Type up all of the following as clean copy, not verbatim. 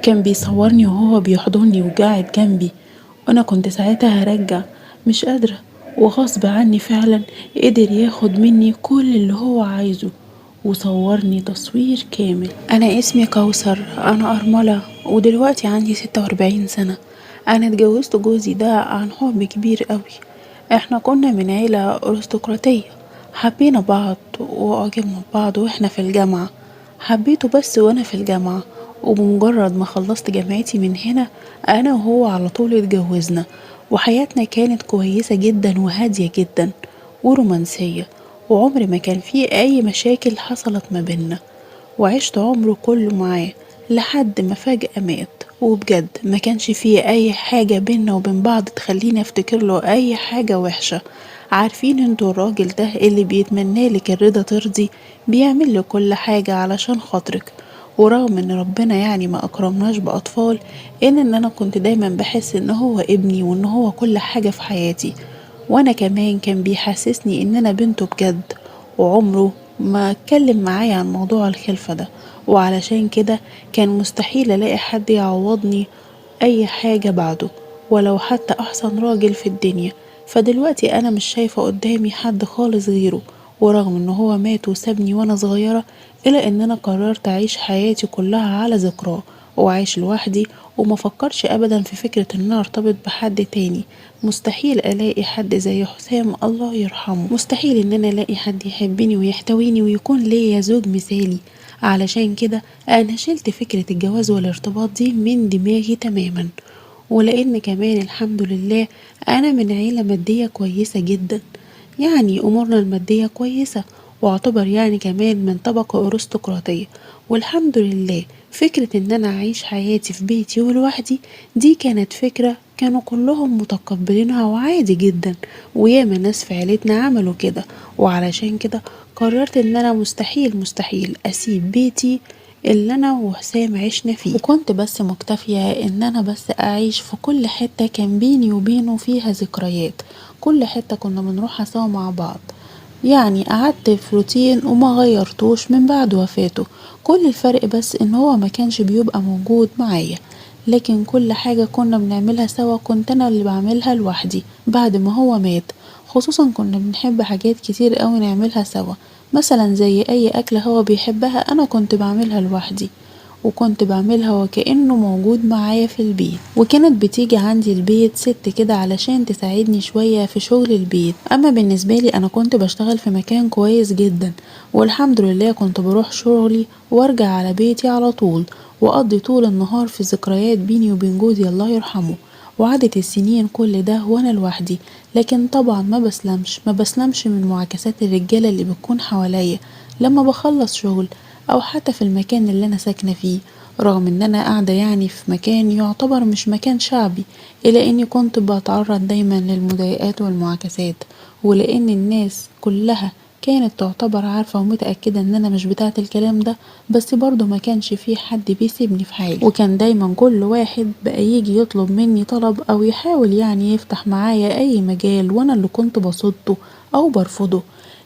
كان بيصورني وهو بيحضني وقاعد جنبي، وانا كنت ساعتها هرجع مش قادرة، وغصب عني فعلا قدر ياخد مني كل اللي هو عايزه وصورني تصوير كامل. انا اسمي كوثر، انا ارملة ودلوقتي عندي 46 سنة. انا اتجوزت جوزي ده عن حب كبير قوي. احنا كنا من عيلة ارستقراطية، حبينا بعض واعجبنا ببعض واحنا في الجامعة. حبيته بس وانا في الجامعة، وبمجرد ما خلصت جامعتي من هنا انا وهو على طول اتجوزنا، وحياتنا كانت كويسة جدا وهادية جدا ورومانسية، وعمر ما كان فيه اي مشاكل حصلت ما بينا. وعشت عمره كله معاه لحد ما فجأة مات، وبجد ما كانش فيه اي حاجة بينا وبين بعض تخليني افتكر له اي حاجة وحشة. عارفين انتوا الراجل ده اللي بيتمنى لك الرضا ترضي، بيعمل لك كل حاجة علشان خاطرك. ورغم ان ربنا يعني ما اكرمناش باطفال، ان انا كنت دايما بحس ان هو ابني وان هو كل حاجة في حياتي. وانا كمان كان بيحسسني ان انا بنته بجد، وعمره ما اتكلم معايا عن موضوع الخلفة ده. وعلشان كده كان مستحيل الاقي حد يعوضني اي حاجة بعده، ولو حتى احسن راجل في الدنيا. فدلوقتي انا مش شايفة قدامي حد خالص غيره، ورغم ان هو مات وسابني وانا صغيرة، الا ان انا قررت اعيش حياتي كلها على ذكراه واعيش لوحدي، وما فكرش ابدا في فكرة ان انا ارتبط بحد تاني. مستحيل الاقي حد زي حسام الله يرحمه، مستحيل ان انا الاقي حد يحبني ويحتويني ويكون ليا زوج مثالي. علشان كده انا شلت فكرة الجواز والارتباط دي من دماغي تماما. ولان كمان الحمد لله انا من عيلة مادية كويسة جدا، يعني امورنا المادية كويسة، واعتبر يعني كمان من طبقة ارستقراطية. والحمد لله فكرة ان انا اعيش حياتي في بيتي ولوحدي دي كانت فكرة كانوا كلهم متقبلينها وعادي جدا، وياما ناس في عيلتنا عملوا كده. وعلشان كده قررت ان انا مستحيل مستحيل اسيب بيتي اللي انا وحسام عشنا فيه، وكنت بس مكتفية ان انا بس اعيش في كل حتة كان بيني وبينه فيها ذكريات. كل حتة كنا بنروحها سوا مع بعض، يعني قعدت في روتين وما غيرتوش من بعد وفاته. كل الفرق بس ان هو ما كانش بيبقى موجود معايا، لكن كل حاجة كنا بنعملها سوا كنت انا اللي بعملها لوحدي بعد ما هو مات. خصوصا كنا بنحب حاجات كتير قوي نعملها سوا، مثلا زي اي اكلة هو بيحبها انا كنت بعملها لوحدي، وكنت بعملها وكأنه موجود معايا في البيت. وكانت بتيجي عندي البيت ست كده علشان تساعدني شوية في شغل البيت. اما بالنسبة لي انا كنت بشتغل في مكان كويس جدا، والحمد لله كنت بروح شغلي وارجع على بيتي على طول، واقضي طول النهار في ذكريات بيني وبين جوزي الله يرحمه. وعدت السنين كل ده وانا لوحدي، لكن طبعا ما بسلمش من معاكسات الرجالة اللي بتكون حواليا لما بخلص شغل، او حتى في المكان اللي انا ساكنة فيه. رغم ان انا قاعدة يعني في مكان يعتبر مش مكان شعبي، الا اني كنت بتعرض دايما للمضايقات والمعاكسات، ولان الناس كلها كانت تعتبر عارفة ومتأكدة ان انا مش بتاعة الكلام ده، بس برضو ما كانش فيه حد بيسيبني في حالي. وكان دايما كل واحد بقى يجي يطلب مني طلب او يحاول يعني يفتح معايا اي مجال، وانا اللي كنت بصده او برفضه.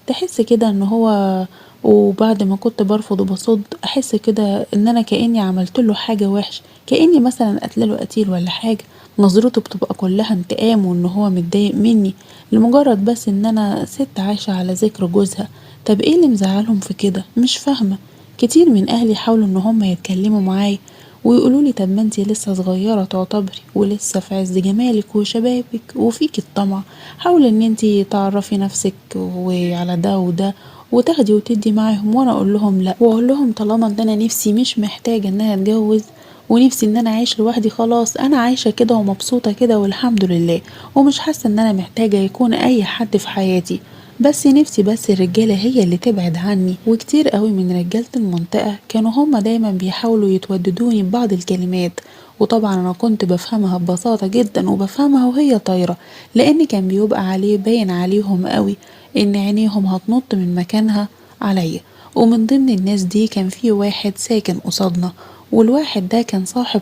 تحس كده ان هو، وبعد ما كنت برفض وبصد احس كده ان انا كأني عملت له حاجة وحش، كأني مثلا قتله قتيل ولا حاجة. نظرته بتبقى كلها انتقام وان هو متضايق مني لمجرد بس ان انا ست عايشة على ذكر جوزها. طب ايه اللي مزعلهم في كده؟ مش فاهمة. كتير من اهلي حاولوا ان هم يتكلموا معايا ويقولوا لي طب ما انتي لسه صغيرة تعتبري ولسه في عز جمالك وشبابك وفيك الطمع، حاولي ان انتي تعرفي نفسك وعلى ده وده وتاخدي وتدي معاهم. وانا اقول لهم لا، واقول لهم طالما ان انا نفسي مش محتاجة ان انا اتجوز، ونفسي ان انا اعيش لوحدي، خلاص انا عايشة كده ومبسوطة كده والحمد لله، ومش حاسة ان انا محتاجة يكون اي حد في حياتي. بس نفسي بس الرجالة هي اللي تبعد عني. وكتير قوي من رجالة المنطقة كانوا هما دايما بيحاولوا يتوددوني ببعض الكلمات، وطبعا انا كنت بفهمها ببساطة جدا وبفهمها وهي طايرة، لان كان بيبقى عليه باين عليهم قوي ان عينيهم هتنط من مكانها عليا. ومن ضمن الناس دي كان في واحد ساكن قصادنا، والواحد ده كان صاحب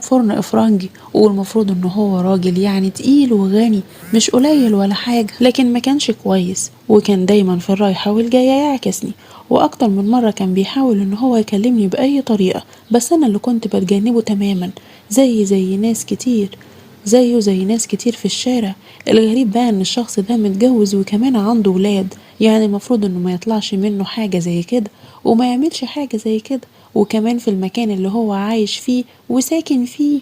فرن افرنجي، والمفروض ان هو راجل يعني تقيل وغني مش قليل ولا حاجة، لكن ما كانش كويس، وكان دايما في الرايحة والجاية يعكسني. واكتر من مرة كان بيحاول ان هو يكلمني باي طريقة، بس انا اللي كنت بتجنبه تماما، زي ناس كتير، زي ناس كتير في الشارع. الغريب بقى ان الشخص ده متجوز وكمان عنده ولاد، يعني المفروض انه ما يطلعش منه حاجة زي كده وما يعملش حاجة زي كده، وكمان في المكان اللي هو عايش فيه وساكن فيه.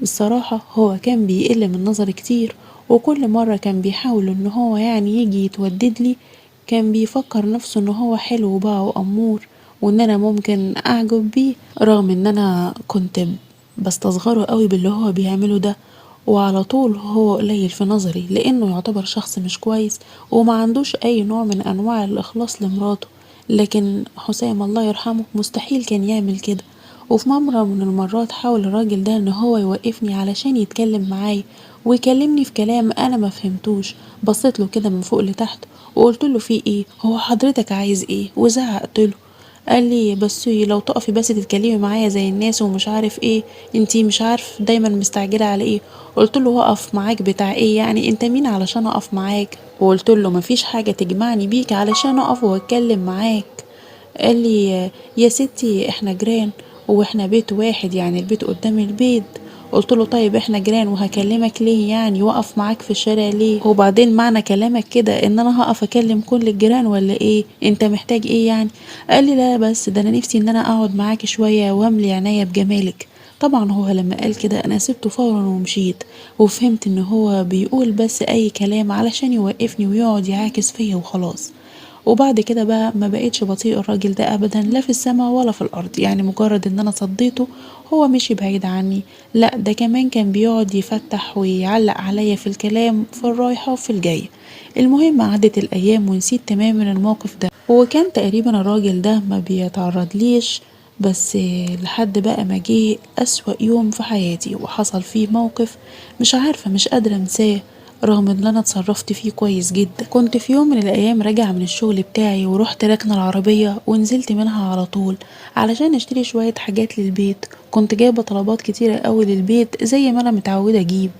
الصراحة هو كان بيقل من نظري كتير، وكل مرة كان بيحاول ان هو يعني يجي يتودد لي، كان بيفكر نفسه ان هو حلو بقى وأمور، وان انا ممكن اعجب بيه، رغم ان انا كنت بستصغره قوي باللي هو بيعمله ده. وعلى طول هو قليل في نظري لانه يعتبر شخص مش كويس وما عندوش اي نوع من انواع الاخلاص لمراته. لكن حسام الله يرحمه مستحيل كان يعمل كده. وفي مرة من المرات حاول الراجل ده ان هو يوقفني علشان يتكلم معايا، ويكلمني في كلام انا ما فهمتوش. بصيت له كده من فوق لتحت وقلت له في ايه، هو حضرتك عايز ايه، وزعقت له. قال لي بس لو تقفي بس تتكلمي معايا زي الناس ومش عارف ايه، انتي مش عارف دايما مستعجله على ايه. قلت له وقف معاك بتاع ايه يعني، انت مين علشان اقف معاك؟ وقلت له مفيش حاجه تجمعني بيك علشان اقف واتكلم معاك. قال لي يا ستي احنا جيران، واحنا بيت واحد يعني البيت قدام البيت. قلت له طيب احنا جيران وهكلمك ليه يعني، وقف معاك في الشارع ليه، وبعدين معنى كلامك كده ان انا هقف اكلم كل الجيران ولا ايه، انت محتاج ايه يعني؟ قال لي لا بس ده انا نفسي ان انا اقعد معاك شويه واملي عينيا بجمالك. طبعا هو لما قال كده انا سبته فورا ومشيت، وفهمت ان هو بيقول بس اي كلام علشان يوقفني ويقعد يعاكس فيا وخلاص. وبعد كده بقى ما بقيتش بطيء الراجل ده ابدا، لا في السماء ولا في الارض، يعني مجرد ان انا صديته هو مشي بعيد عني، لا ده كمان كان بيقعد يفتح ويعلق عليا في الكلام في الرايحة وفي الجاية. المهم عدت الايام ونسيت تماما الموقف ده، وكان تقريبا الراجل ده ما بيتعرض ليش، بس لحد بقى ما جه اسوأ يوم في حياتي وحصل فيه موقف مش عارفة مش قادرة انساه، رغم ان انا اتصرفت فيه كويس جدا. كنت في يوم من الايام راجعة من الشغل بتاعي ورحت راكنة العربية ونزلت منها على طول علشان اشتري شوية حاجات للبيت، كنت جايبة طلبات كتيرة قوي للبيت زي ما انا متعودة اجيب.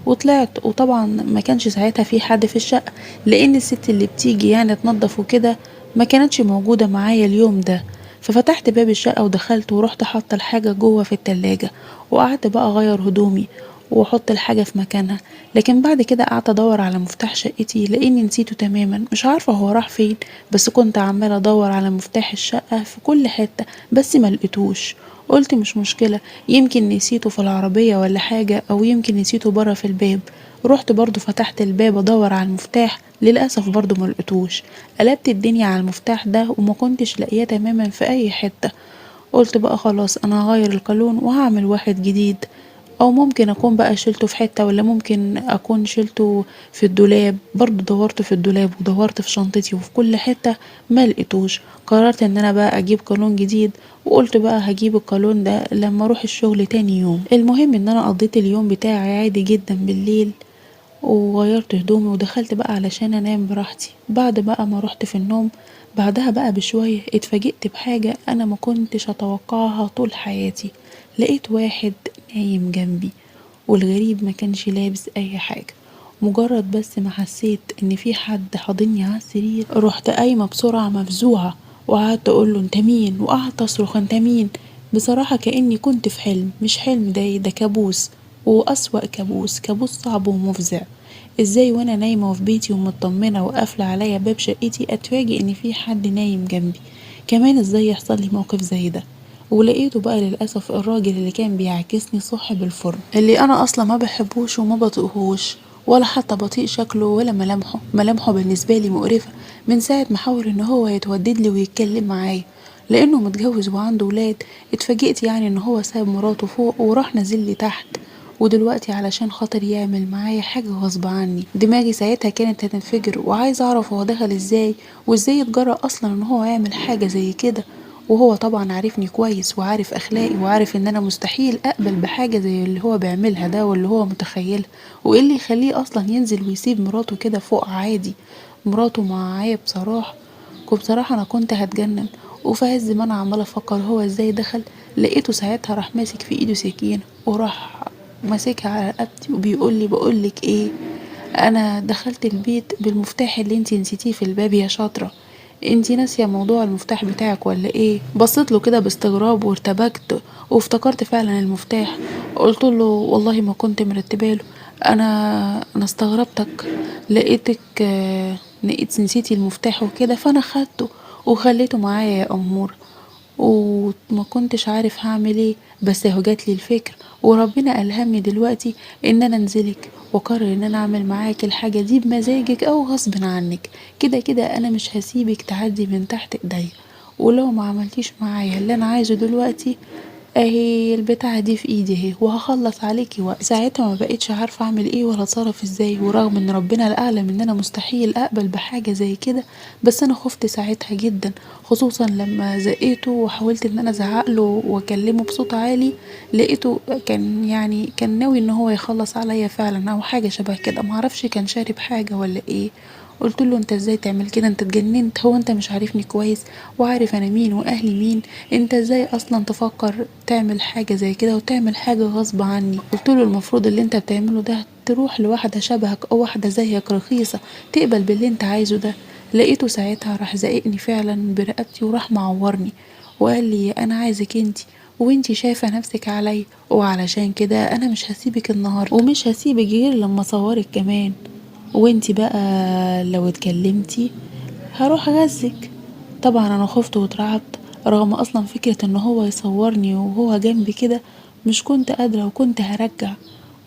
وطلعت وطبعا ما كانش ساعتها في حد في الشقة، لان الست اللي بتيجي يعني تنظف وكده ما كانتش موجودة معايا اليوم ده. ففتحت باب الشقة ودخلت ورحت حاطة الحاجة جوه في التلاجة، وقعدت بقى اغير هدومي واحط الحاجة في مكانها. لكن بعد كده قعدت ادور على مفتاح شقتي لاني نسيته تماما، مش عارفة هو راح فين، بس كنت عمالة ادور على مفتاح الشقة في كل حتة بس ما لقيتوش. قلت مش مشكلة، يمكن نسيته في العربية ولا حاجة، او يمكن نسيته برا في الباب. رحت برضو فتحت الباب ادور على المفتاح، للأسف برضو ما لقيتوش. قلبت الدنيا على المفتاح ده وما كنتش لاقياه تماما في اي حتة. قلت بقى خلاص انا هغير القانون وهعمل واحد جديد، او ممكن اكون بقى شلته في حتة، ولا ممكن اكون شلته في الدولاب. برضو دورت في الدولاب ودورت في شنطتي وفي كل حتة ما لقيتوش. قررت ان انا بقى اجيب قانون جديد، وقلت بقى هجيب القانون ده لما اروح الشغل تاني يوم. المهم ان انا قضيت اليوم بتاعي عادي جدا بالليل، وغيرت هدومي ودخلت بقى علشان انام براحتي. بعد بقى ما رحت في النوم بعدها بقى بشوية اتفاجئت بحاجة انا ما كنتش اتوقعها طول حياتي. لقيت واحد نايم جنبي، والغريب ما كانش لابس اي حاجة، مجرد بس ما حسيت ان في حد حاضني على السرير رحت قايمة بسرعة مفزوعة، وقعدت اقوله انت مين، وقعدت اصرخ انت مين. بصراحة كأني كنت في حلم، مش حلم، ده كابوس، وأسوأ كابوس، كابوس صعب ومفزع. ازاي وانا نايمة وفي بيتي ومطمنة وقافلة عليا باب شقتي اتفاجئ ان في حد نايم جنبي؟ كمان ازاي يحصل لي موقف زي ده؟ ولقيته بقى للأسف الراجل اللي كان بيعاكسني صاحب الفرن، اللي أنا أصلا ما بحبوش وما بطيقهوش، ولا حتى بطيق شكله ولا ملامحه. ملامحه بالنسبة لي مقرفة من ساعة ما حاول إن هو يتودد لي ويتكلم معايا، لأنه متجوز وعنده ولاد. اتفاجئت يعني إن هو ساب مراته فوق وراح نزل لي تحت، ودلوقتي علشان خاطر يعمل معايا حاجة غصب عني. دماغي ساعتها كانت هتنفجر، وعايز اعرف هو دخل ازاي، وازاي يتجرأ اصلا ان هو يعمل حاجة زي كده. وهو طبعا عارفني كويس وعارف اخلاقي وعارف ان انا مستحيل اقبل بحاجة زي اللي هو بيعملها ده واللي هو متخيلها. وايه اللي يخليه اصلا ينزل ويسيب مراته كده فوق عادي؟ مراته معايا بصراحة، وبصراحة انا كنت هتجنن. وفي عز ما انا عمالة افكر هو ازاي دخل، لقيته ساعتها راح ماسك في ايده سكين وراح ماسكها على رقبتي وبيقول لي بقولك ايه، انا دخلت البيت بالمفتاح اللي انتي نسيتيه في الباب يا شاطرة، انتي ناسية موضوع المفتاح بتاعك ولا ايه؟ بصيت له كده باستغراب وارتبكت وافتكرت فعلا المفتاح. قلت له والله ما كنت مرتباله. انا استغربتك، لقيتك لقيت نسيتي المفتاح وكده، فانا خدته وخليته معايا يا امور، وما كنتش عارف هعمل ايه، بس اهو جاتلي الفكر وربنا ألهمني دلوقتي ان انا انزلك واقرر ان انا اعمل معاك الحاجة دي بمزاجك او غصب عنك. كده كده انا مش هسيبك تعدي من تحت ايديا، ولو ما عملتيش معايا اللي انا عايزه دلوقتي اهي البتاعة دي في ايدي اهي وهخلص عليكي وقت. ساعتها ما بقيتش عارفة اعمل ايه ولا اتصرف ازاي، ورغم ان ربنا الاعلم ان انا مستحيل اقبل بحاجة زي كده، بس انا خفت ساعتها جدا، خصوصا لما زقيته وحاولت ان انا ازعقله واكلمه بصوت عالي. لقيته كان ناوي ان هو يخلص عليا فعلا او حاجة شبه كده، معرفش كان شارب حاجة ولا ايه. قلت له انت ازاي تعمل كده؟ انت اتجننت؟ هو انت مش عارفني كويس وعارف انا مين واهلي مين؟ انت ازاي اصلا تفكر تعمل حاجة زي كده وتعمل حاجة غصب عني؟ قلت له المفروض اللي انت بتعمله ده تروح لواحدة شبهك او واحدة زيك رخيصة تقبل باللي انت عايزه ده. لقيته ساعتها راح زقني فعلا برقبتي وراح معورني وقال لي انا عايزك انتي، وانتي شايفة نفسك علي، وعلشان كده انا مش هسيبك النهاردة ومش هسيبك غير لما اصورك كمان، وانتي بقى لو اتكلمتي هروح اغزك. طبعا انا خفت واترعبت، رغم اصلا فكرة ان هو يصورني وهو جنبي كده مش كنت قادرة وكنت هرجع.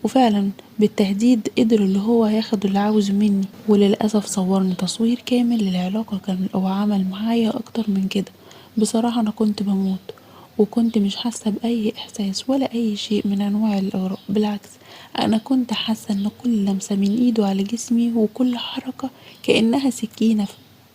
وفعلا بالتهديد قدر اللي هو ياخد اللي عاوزه مني، وللأسف صورني تصوير كامل للعلاقة كان هو عمل معايا اكتر من كده. بصراحة انا كنت بموت وكنت مش حاسة بأي إحساس ولا أي شيء من أنواع الإغراء، بالعكس أنا كنت حاسة إن كل لمسة من إيده على جسمي وكل حركة كأنها سكينة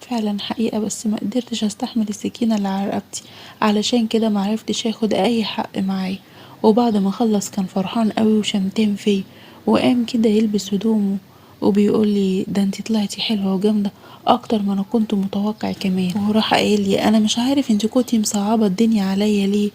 فعلا حقيقة، بس ما قدرتش استحمل السكينة اللي على رقبتي، علشان كده معرفتش اخد اي حق معاه. وبعد ما خلص كان فرحان قوي وشمتان فيا، وقام كده يلبس هدومه وبيقولي ده انتي طلعتي حلوة وجامدة اكتر ما انا كنت متوقع كمان. وراح قايل لي انا مش عارف انتي كنتي مصعبة الدنيا عليا ليه،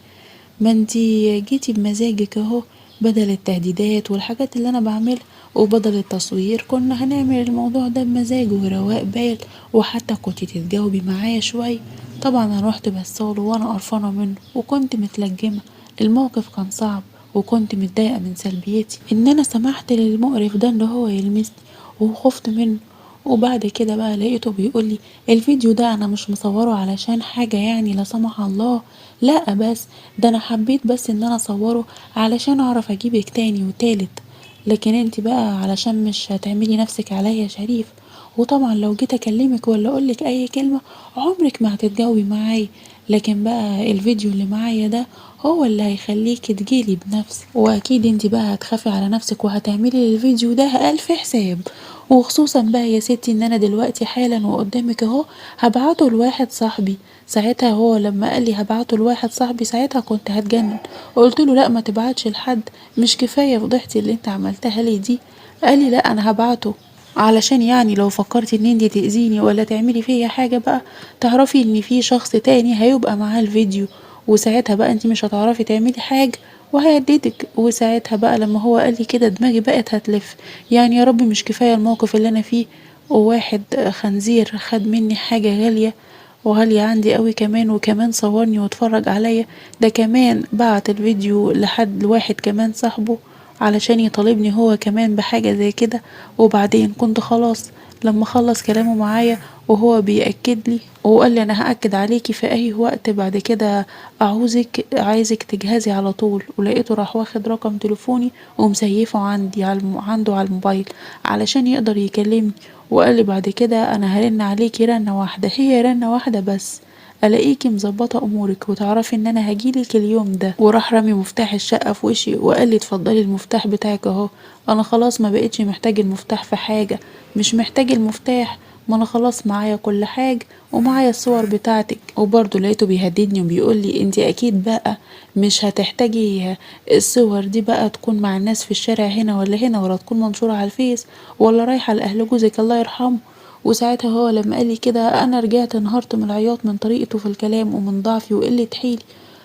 ما انتي جيتي بمزاجك اهو، بدل التهديدات والحاجات اللي انا بعملها وبدل التصوير كنا هنعمل الموضوع ده بمزاج ورواق بال، وحتى كنتي تتجاوبي معايا شوية. طبعا انا رحت بصاله وانا قرفانة منه وكنت متلجمة، الموقف كان صعب وكنت متضايقة من سلبيتي ان انا سمحت للمقرف ده ان هو يلمسني وخفت منه. وبعد كده بقى لقيته بيقولي الفيديو ده انا مش مصوره علشان حاجة يعني لا سمح الله، لا بس ده انا حبيت بس ان انا اصوره علشان اعرف اجيبك تاني وتالت، لكن انت بقى علشان مش هتعملي نفسك عليا شريف، وطبعا لو جيت اكلمك ولا اقولك اي كلمة عمرك ما هتتجاوبي معايا، لكن بقى الفيديو اللي معايا ده هو اللي هيخليكي تجيلي بنفسك، واكيد انت بقى هتخافي على نفسك وهتعملي للفيديو ده الف حساب. وخصوصا بقى يا ستي ان انا دلوقتي حالا وقدامك اهو هبعته لواحد صاحبي. ساعتها هو لما قال لي هبعته لواحد صاحبي ساعتها كنت هتجنن، قلت له لا ما تبعتش لحد، مش كفايه فضحتي اللي انت عملتها لي دي؟ قال لي لا انا هبعته علشان يعني لو فكرتي ان انت تأذيني ولا تعملي فيا حاجه بقى تعرفي ان في شخص تاني هيبقى معاه الفيديو، وساعتها بقى انت مش هتعرفي تعملي حاجه وهيددك. وساعتها بقى لما هو قال لي كده دماغي بقت هتلف، يعني يا رب مش كفايه الموقف اللي انا فيه وواحد خنزير خد مني حاجه غاليه وغالية عندي قوي كمان، وكمان صورني واتفرج عليا، ده كمان بعت الفيديو لحد لواحد كمان صاحبه علشان يطالبني هو كمان بحاجة زي كده. وبعدين كنت خلاص لما خلص كلامه معايا وهو بيأكد لي وقال لي انا هأكد عليكي في اي وقت بعد كده عايزك تجهزي على طول، ولقيته راح واخد رقم تليفوني ومسيفه عندي عنده على الموبايل علشان يقدر يكلمني، وقال لي بعد كده انا هرن عليكي رنة واحدة، هي رنة واحدة بس الاقيكي مظبطه امورك وتعرفي ان انا هجيلك اليوم ده. وراح رامي مفتاح الشقه في وشي وقال لي اتفضلي المفتاح بتاعك اهو. انا خلاص ما بقتش محتاج المفتاح في حاجه، مش محتاج المفتاح، ما انا خلاص معايا كل حاجه ومعايا الصور بتاعتك. وبرضه لقيته بيهددني وبيقول لي انتي اكيد بقى مش هتحتاجي الصور دي بقى تكون مع الناس في الشارع هنا ولا هنا، ولا تكون منشوره على الفيس ولا رايحه لاهل جوزك الله يرحمه. وساعتها هو لما قال لي كده انا رجعت انهارت من العياط من طريقته في الكلام ومن ضعفي وقلة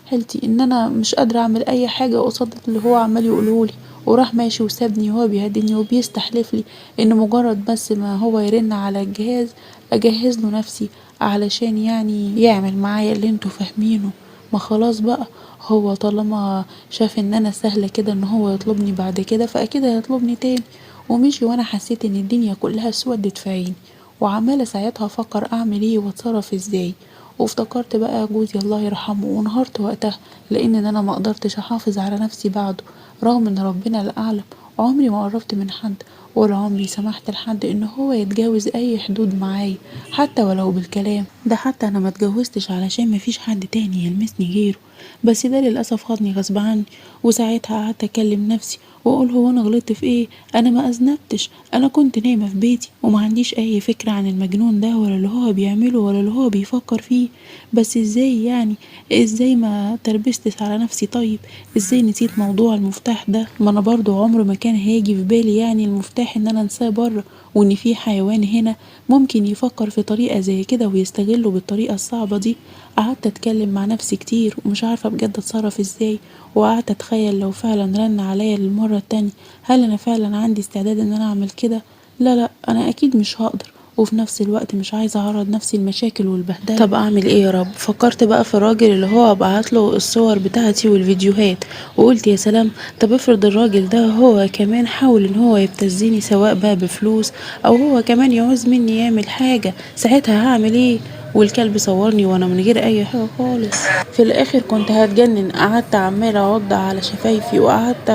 حيلتي ان انا مش قادرة اعمل اي حاجة قصاد اللي هو عمال يقولهولي. وراح ماشي وسابني وهو بيهددني وبيستحلف لي ان مجرد بس ما هو يرن على الجهاز اجهز له نفسي علشان يعني يعمل معايا اللي انتوا فاهمينه. ما خلاص بقى، هو طالما شاف ان انا سهلة كده ان هو يطلبني بعد كده فاكيد هيطلبني تاني. ومشي وانا حسيت ان الدنيا كلها اسودت في عيني، وعمالة ساعتها افكر اعمل ايه واتصرف ازاي. وافتكرت بقى جوزي الله يرحمه وانهارت وقتها، لان انا ما قدرتش احافظ على نفسي بعده، رغم ان ربنا الاعلم عمري ما قربت من حد ولا عمري سمحت لحد ان هو يتجاوز اي حدود معايا حتى ولو بالكلام. ده حتى انا ما اتجوزتش علشان مفيش حد تاني يلمسني غيره، بس ده للاسف خدني غصب عني. وساعتها قعدت اكلم نفسي واقول هو انا غلطت في ايه؟ انا ما اذنبتش، انا كنت نايمه في بيتي وما عنديش اي فكره عن المجنون ده ولا اللي هو بيعمله ولا اللي هو بيفكر فيه. بس ازاي يعني؟ ازاي ما تربستش على نفسي؟ طيب ازاي نسيت موضوع المفتاح ده؟ ما انا برضو عمر ما كان هيجي في بالي يعني المفتاح ان انا انساه بره، وان في حيوان هنا ممكن يفكر في طريقة زي كده ويستغله بالطريقة الصعبة دي. قعدت اتكلم مع نفسي كتير ومش عارفة بجد اتصرف ازاي، وقعدت اتخيل لو فعلا رن عليا للمرة التانية هل انا فعلا عندي استعداد ان انا اعمل كده؟ لا لا، انا اكيد مش هقدر، وفي نفس الوقت مش عايزة اعرض نفسي لمشاكل والبهدلة. طب اعمل ايه يا رب؟ فكرت بقى في الراجل اللي هو ابعت له الصور بتاعتي والفيديوهات، وقلت يا سلام، طب افرض الراجل ده هو كمان حاول ان هو يبتزني سواء بقى بفلوس او هو كمان يعوز مني يعمل حاجة، ساعتها هعمل ايه؟ والكلب صورني وانا من غير اي حاجة خالص. في الاخر كنت هتجنن، قعدت عمالة اوضع على شفايفي وقعدت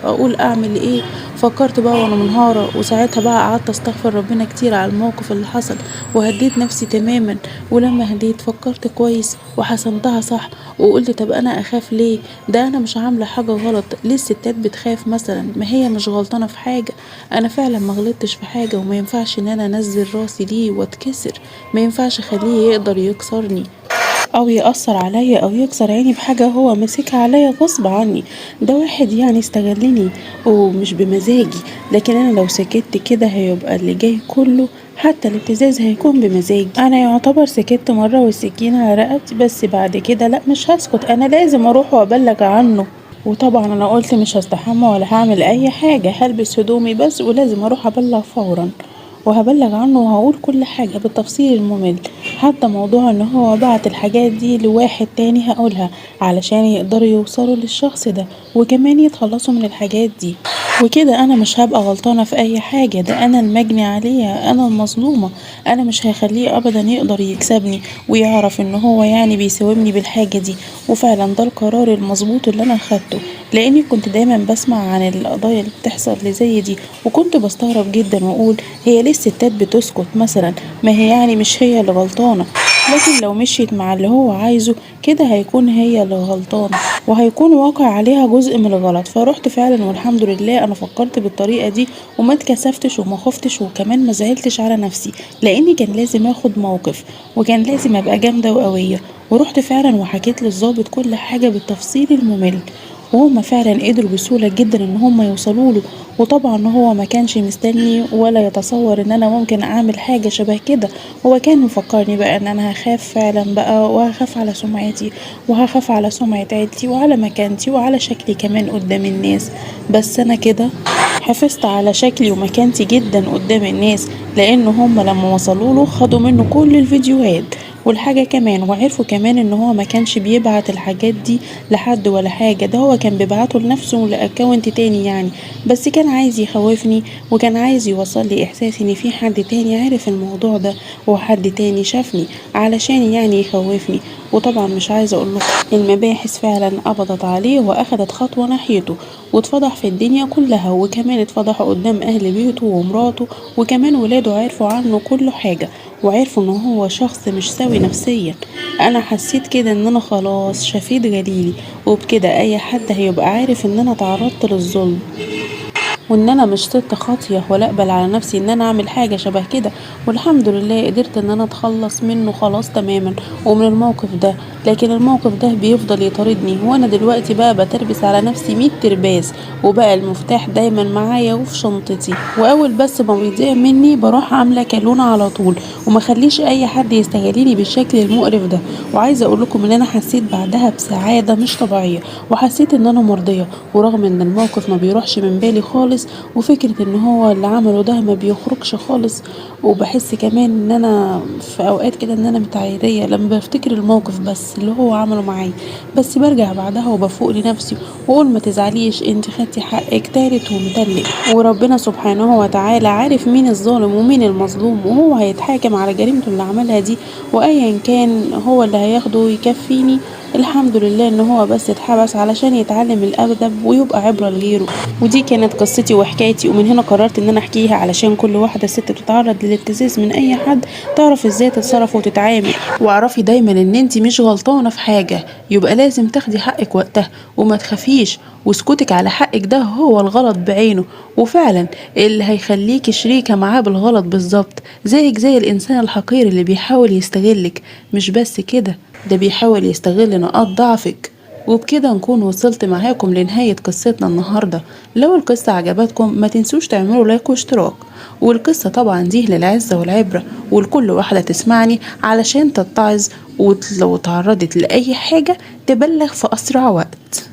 اقول اعمل ايه. فكرت بقى وانا منهارة، وساعتها بقى قعدت استغفر ربنا كتير على الموقف اللي حصل، وهديت نفسي تماما. ولما هديت فكرت كويس وحسمتها صح، وقلت طب انا اخاف ليه؟ ده انا مش عاملة حاجة غلط، ليه الستات بتخاف مثلا؟ ما هي مش غلطانة في حاجة، انا فعلا ما غلطتش في حاجة، وما ينفعش ان انا انزل راسي ليه واتكسر، ما ينفعش اخليه يقدر يكسرني او يأثر عليا او يكسر عيني بحاجة هو ماسكها عليا غصب عني. ده واحد يعني استغلني ومش بمزاجي، لكن انا لو سكت كده هيبقى اللي جاي كله حتى الابتزاز هيكون بمزاجي. انا يعتبر سكت مرة والسكينة على رقبتي، بس بعد كده لا، مش هسكت، انا لازم اروح وابلغ عنه. وطبعا انا قلت مش هستحمى ولا هعمل اي حاجة، هلبس هدومي بس ولازم اروح ابلغ فورا، وهبلغ عنه وهقول كل حاجة بالتفصيل الممل، حتى موضوع ان هو بعت الحاجات دي لواحد تاني هقولها علشان يقدروا يوصلوا للشخص ده وكمان يتخلصوا من الحاجات دي. وكده انا مش هبقى غلطانة في اي حاجة، ده انا المجني عليها، انا المظلومة. انا مش هخليه ابدا يقدر يكسبني ويعرف ان هو يعني بيساومني بالحاجة دي. وفعلا ده القرار المظبوط اللي انا اخدته، لاني كنت دايما بسمع عن القضايا اللي بتحصل اللي زي دي، وكنت بستغرب جدا واقول هي ليه الستات بتسكت مثلا؟ ما هي يعني مش هي اللي غلطانة، لكن لو مشيت مع اللي هو عايزه كده هيكون هي اللي غلطانة، وهيكون واقع عليها جزء من الغلط. فرحت فعلا والحمد لله انا فكرت بالطريقة دي وما اتكسفتش وما خفتش وكمان ما زعلتش على نفسي، لاني كان لازم اخد موقف وكان لازم ابقى جامدة وقوية. ورحت فعلا وحكيت للضابط كل حاجة بالتفصيل الممل، وهما فعلا قدروا بسهولة جدا ان هما يوصلوا له. وطبعا هو ما كانش مستني ولا يتصور ان انا ممكن اعمل حاجة شبه كده، هو كان مفكرني بقى ان انا هخاف فعلا بقى، وهخاف على سمعتي وهخاف على سمعة عيلتي وعلى مكانتي وعلى شكلي كمان قدام الناس. بس انا كده حافظت على شكلي ومكانتي جدا قدام الناس، لان هم لما وصلوا له خدوا منه كل الفيديوهات والحاجة كمان، وعرفوا كمان ان هو ما كانش بيبعت الحاجات دي لحد ولا حاجة، ده هو كان بيبعته لنفسه لاكونت تاني يعني، بس كان عايز يخوفني وكان عايز يوصل لي احساس ان في حد تاني عارف الموضوع ده وحد تاني شافني علشان يعني يخوفني. وطبعا مش عايزة اقول لكم المباحث فعلا قبضت عليه واخدت خطوة ناحيته، واتفضح في الدنيا كلها، وكمان اتفضح قدام اهل بيته ومراته، وكمان ولاده عرفوا عنه كل حاجة وعرفوا ان هو شخص مش سوي نفسيا. انا حسيت كده ان انا خلاص شفيت غليلي، وبكده اي حد هيبقى عارف ان انا تعرضت للظلم وان انا مش ست خاطية ولا اقبل على نفسي ان انا اعمل حاجة شبه كده. والحمد لله قدرت ان انا اتخلص منه خلاص تماما ومن الموقف ده، لكن الموقف ده بيفضل يطاردني، وانا دلوقتي بقى بتربس على نفسي 100 ترباس، وبقى المفتاح دايما معايا وفي شنطتي، واول بس ما بيضيع مني بروح عاملة كالونة على طول، وما خليش اي حد يستغلني بالشكل المقرف ده. وعايزة اقول لكم ان انا حسيت بعدها بسعادة مش طبيعية، وحسيت ان انا مرضية، ورغم ان الموقف ما بيروحش من بالي خالص خالص، وفكرة ان هو اللي عمله ده ما بيخرجش خالص. وبحس كمان ان انا في اوقات كده ان انا متعيرية لما بفتكر الموقف بس اللي هو عمله معايا، بس برجع بعدها وبفوق لنفسي واقول ما تزعليش، انت خدتي حقك تالت ومتلت، وربنا سبحانه وتعالى عارف مين الظالم ومين المظلوم، وهو هيتحاكم على جريمته اللي عملها دي، وايا كان هو اللي هياخده ويكفيني. الحمد لله ان هو بس اتحبس علشان يتعلم الادب ويبقى عبرة لغيره. ودي كانت قصتي وحكايتي، ومن هنا قررت ان انا احكيها علشان كل واحدة ست بتتعرض للابتزاز من اي حد تعرف ازاي تتصرف وتتعامل. واعرفي دايما ان انت مش غلطانة في حاجة، يبقى لازم تاخدي حقك وقتها وما تخافيش، وسكوتك على حقك ده هو الغلط بعينه، وفعلا اللي هيخليكي شريكة معاه بالغلط بالظبط، زيك زي الانسان الحقير اللي بيحاول يستغلك. مش بس كده، ده بيحاول يستغل نقاط ضعفك. وبكده نكون وصلت معاكم لنهاية قصتنا النهاردة. لو القصة عجبتكم ما تنسوش تعملوا لايك واشتراك. والقصة طبعا دي للعزة والعبرة، ولكل واحدة تسمعني علشان تتعظ، ولو تعرضت لأي حاجة تبلغ في أسرع وقت.